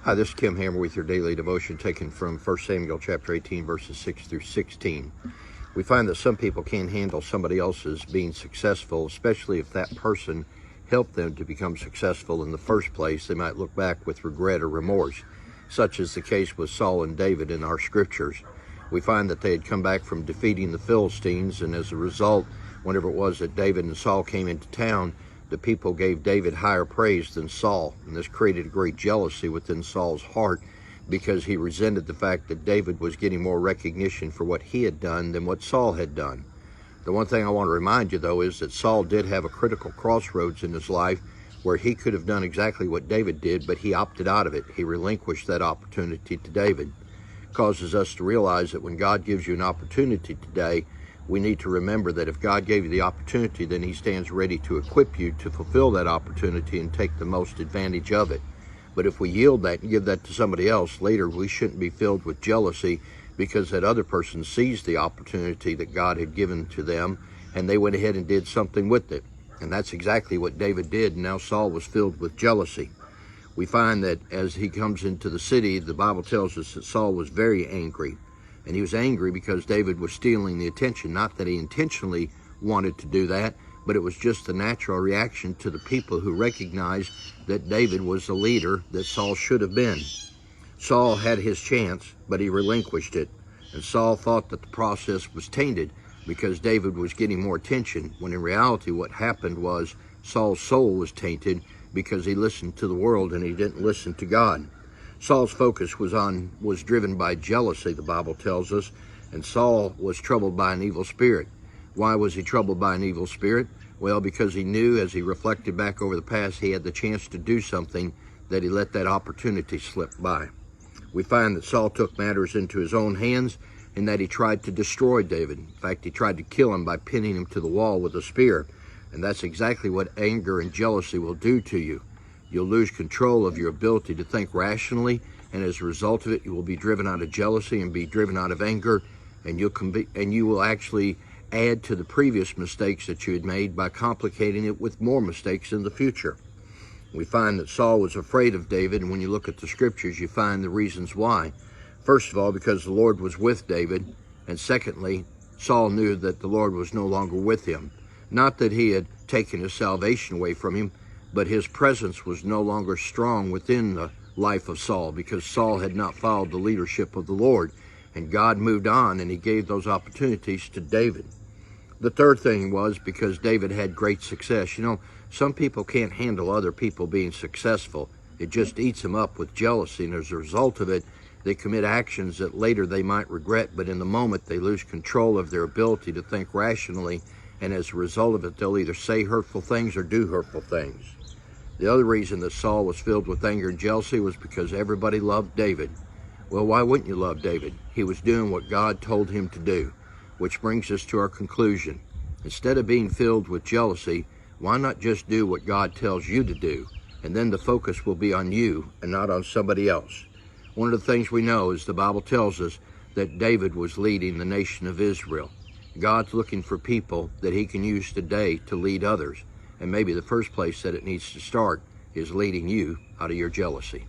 Hi, this is Kim Hammer with your Daily Devotion taken from 1 Samuel chapter 18, verses 6 through 16. We find that some people can't handle somebody else's being successful, especially if that person helped them to become successful in the first place. They might look back with regret or remorse, such as the case with Saul and David in our scriptures. We find that they had come back from defeating the Philistines, and as a result, whenever it was that David and Saul came into town, the people gave David higher praise than Saul, and this created a great jealousy within Saul's heart because he resented the fact that David was getting more recognition for what he had done than what Saul had done. The one thing I want to remind you, though, is that Saul did have a critical crossroads in his life where he could have done exactly what David did, but he opted out of it. He relinquished that opportunity to David. It causes us to realize that when God gives you an opportunity today, we need to remember that if God gave you the opportunity, then he stands ready to equip you to fulfill that opportunity and take the most advantage of it. But if we yield that and give that to somebody else, later we shouldn't be filled with jealousy because that other person sees the opportunity that God had given to them and they went ahead and did something with it. And that's exactly what David did, and now Saul was filled with jealousy. We find that as he comes into the city, the Bible tells us that Saul was very angry. And he was angry because David was stealing the attention. Not that he intentionally wanted to do that, but it was just the natural reaction to the people who recognized that David was the leader that Saul should have been. Saul had his chance, but he relinquished it. And Saul thought that the process was tainted because David was getting more attention, when in reality what happened was Saul's soul was tainted because he listened to the world and he didn't listen to God. Saul's focus was driven by jealousy, the Bible tells us, and Saul was troubled by an evil spirit. Why was he troubled by an evil spirit? Well, because he knew as he reflected back over the past, he had the chance to do something, that he let that opportunity slip by. We find that Saul took matters into his own hands and that he tried to destroy David. In fact, he tried to kill him by pinning him to the wall with a spear. And that's exactly what anger and jealousy will do to you. You'll lose control of your ability to think rationally, and as a result of it, you will be driven out of jealousy and be driven out of anger, and you will actually add to the previous mistakes that you had made by complicating it with more mistakes in the future. We find that Saul was afraid of David, and when you look at the scriptures, you find the reasons why. First of all, because the Lord was with David, and secondly, Saul knew that the Lord was no longer with him. Not that he had taken his salvation away from him, but his presence was no longer strong within the life of Saul because Saul had not followed the leadership of the Lord, and God moved on and he gave those opportunities to David. The third thing was because David had great success. You know, some people can't handle other people being successful. It just eats them up with jealousy, and as a result of it, they commit actions that later they might regret, but in the moment they lose control of their ability to think rationally, and as a result of it, they'll either say hurtful things or do hurtful things. The other reason that Saul was filled with anger and jealousy was because everybody loved David. Well, why wouldn't you love David? He was doing what God told him to do, which brings us to our conclusion. Instead of being filled with jealousy, why not just do what God tells you to do? And then the focus will be on you and not on somebody else. One of the things we know is the Bible tells us that David was leading the nation of Israel. God's looking for people that he can use today to lead others. And maybe the first place that it needs to start is leading you out of your jealousy.